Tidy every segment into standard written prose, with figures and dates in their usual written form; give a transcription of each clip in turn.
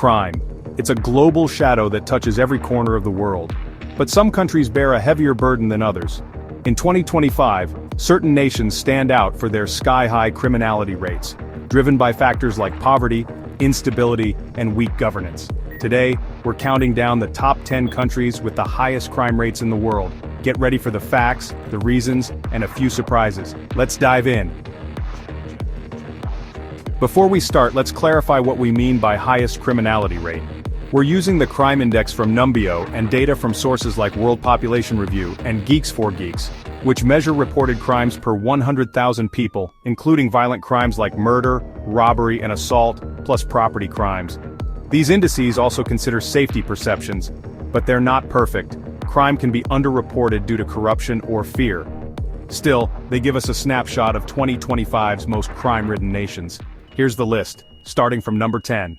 Crime. It's a global shadow that touches every corner of the world. But some countries bear a heavier burden than others. In 2025, certain nations stand out for their sky-high criminality rates, driven by factors like poverty, instability, and weak governance. Today, we're counting down the top 10 countries with the highest crime rates in the world. Get ready for the facts, the reasons, and a few surprises. Let's dive in. Before we start, let's clarify what we mean by highest criminality rate. We're using the crime index from Numbeo and data from sources like World Population Review and Geeks4Geeks, which measure reported crimes per 100,000 people, including violent crimes like murder, robbery, and assault, plus property crimes. These indices also consider safety perceptions, but they're not perfect. Crime can be underreported due to corruption or fear. Still, they give us a snapshot of 2025's most crime-ridden nations. Here's the list, starting from number 10.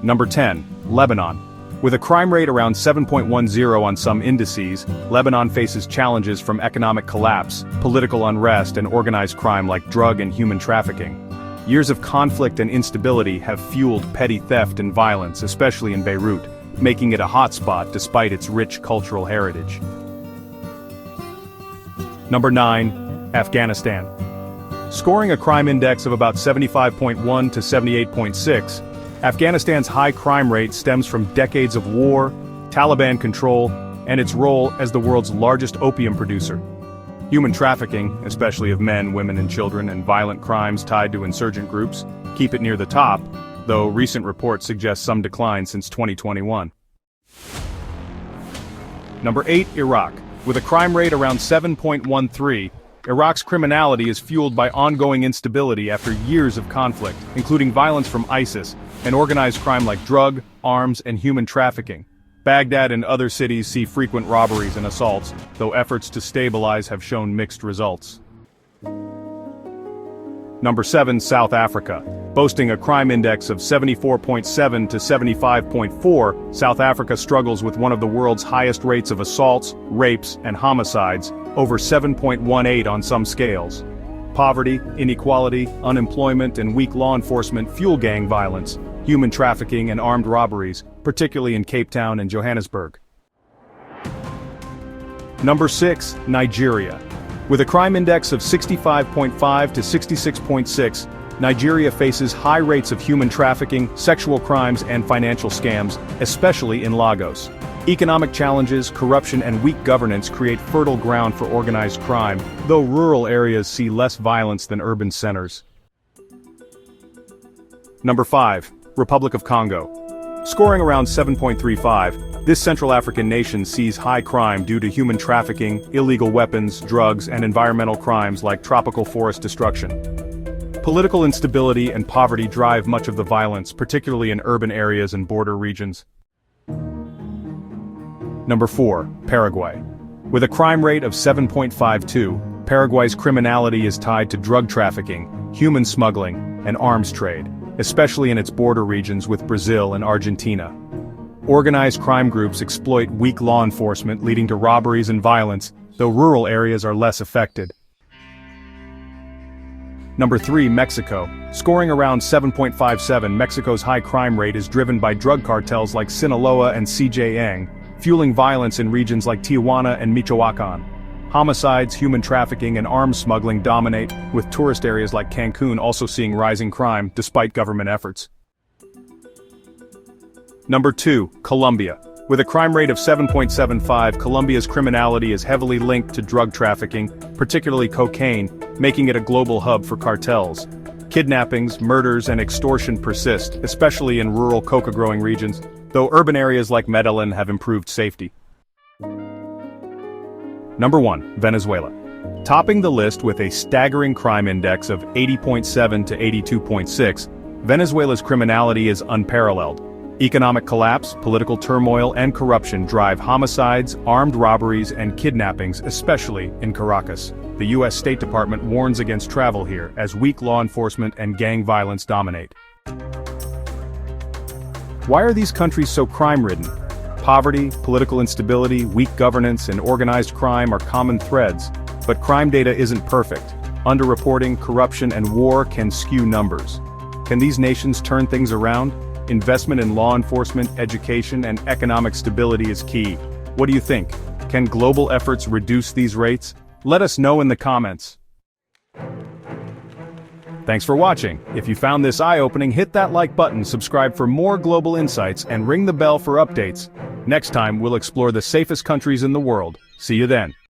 Number 10, Lebanon. With a crime rate around 7.10 on some indices, Lebanon faces challenges from economic collapse, political unrest, and organized crime like drug and human trafficking. Years of conflict and instability have fueled petty theft and violence, especially in Beirut, making it a hotspot despite its rich cultural heritage. Number 9, Afghanistan. Scoring a crime index of about 75.1 to 78.6, Afghanistan's high crime rate stems from decades of war, Taliban control, and its role as the world's largest opium producer. Human trafficking, especially of men, women, and children, and violent crimes tied to insurgent groups, keep it near the top, though recent reports suggest some decline since 2021. Number 8, Iraq. With a crime rate around 7.13, Iraq's criminality is fueled by ongoing instability after years of conflict, including violence from ISIS, and organized crime like drug, arms, and human trafficking. Baghdad and other cities see frequent robberies and assaults, though efforts to stabilize have shown mixed results. Number 7, South Africa. Boasting a crime index of 74.7 to 75.4, South Africa struggles with one of the world's highest rates of assaults, rapes, and homicides, over 7.18 on some scales. Poverty, inequality, unemployment, and weak law enforcement fuel gang violence, human trafficking, and armed robberies, particularly in Cape Town and Johannesburg. Number 6, Nigeria. With a crime index of 65.5 to 66.6, Nigeria faces high rates of human trafficking, sexual crimes, and financial scams, especially in Lagos. Economic challenges, corruption, and weak governance create fertile ground for organized crime, though rural areas see less violence than urban centers. Number 5, Republic of Congo. Scoring around 7.35, this Central African nation sees high crime due to human trafficking, illegal weapons, drugs, and environmental crimes like tropical forest destruction. Political instability and poverty drive much of the violence, particularly in urban areas and border regions. Number 4, Paraguay. With a crime rate of 7.52, Paraguay's criminality is tied to drug trafficking, human smuggling, and arms trade, especially in its border regions with Brazil and Argentina. Organized crime groups exploit weak law enforcement, leading to robberies and violence, though rural areas are less affected. Number 3, Mexico. Scoring around 7.57, Mexico's high crime rate is driven by drug cartels like Sinaloa and CJN, fueling violence in regions like Tijuana and Michoacan. Homicides, human trafficking, and arms smuggling dominate, with tourist areas like Cancun also seeing rising crime despite government efforts. Number 2, Colombia. With a crime rate of 7.75, Colombia's criminality is heavily linked to drug trafficking, particularly cocaine, making it a global hub for cartels. Kidnappings, murders, and extortion persist, especially in rural coca-growing regions, though urban areas like Medellin have improved safety. Number 1, Venezuela. Topping the list with a staggering crime index of 80.7 to 82.6, Venezuela's criminality is unparalleled. Economic collapse, political turmoil, and corruption drive homicides, armed robberies, and kidnappings, especially in Caracas. The U.S. State Department warns against travel here, as weak law enforcement and gang violence dominate. Why are these countries so crime-ridden? Poverty, political instability, weak governance, and organized crime are common threads, but crime data isn't perfect. Underreporting, corruption, and war can skew numbers. Can these nations turn things around? Investment in law enforcement, education, and economic stability is key. What do you think? Can global efforts reduce these rates? Let us know in the comments. Thanks for watching. If you found this eye-opening, hit that like button, subscribe for more global insights, and ring the bell for updates. Next time, we'll explore the safest countries in the world. See you then.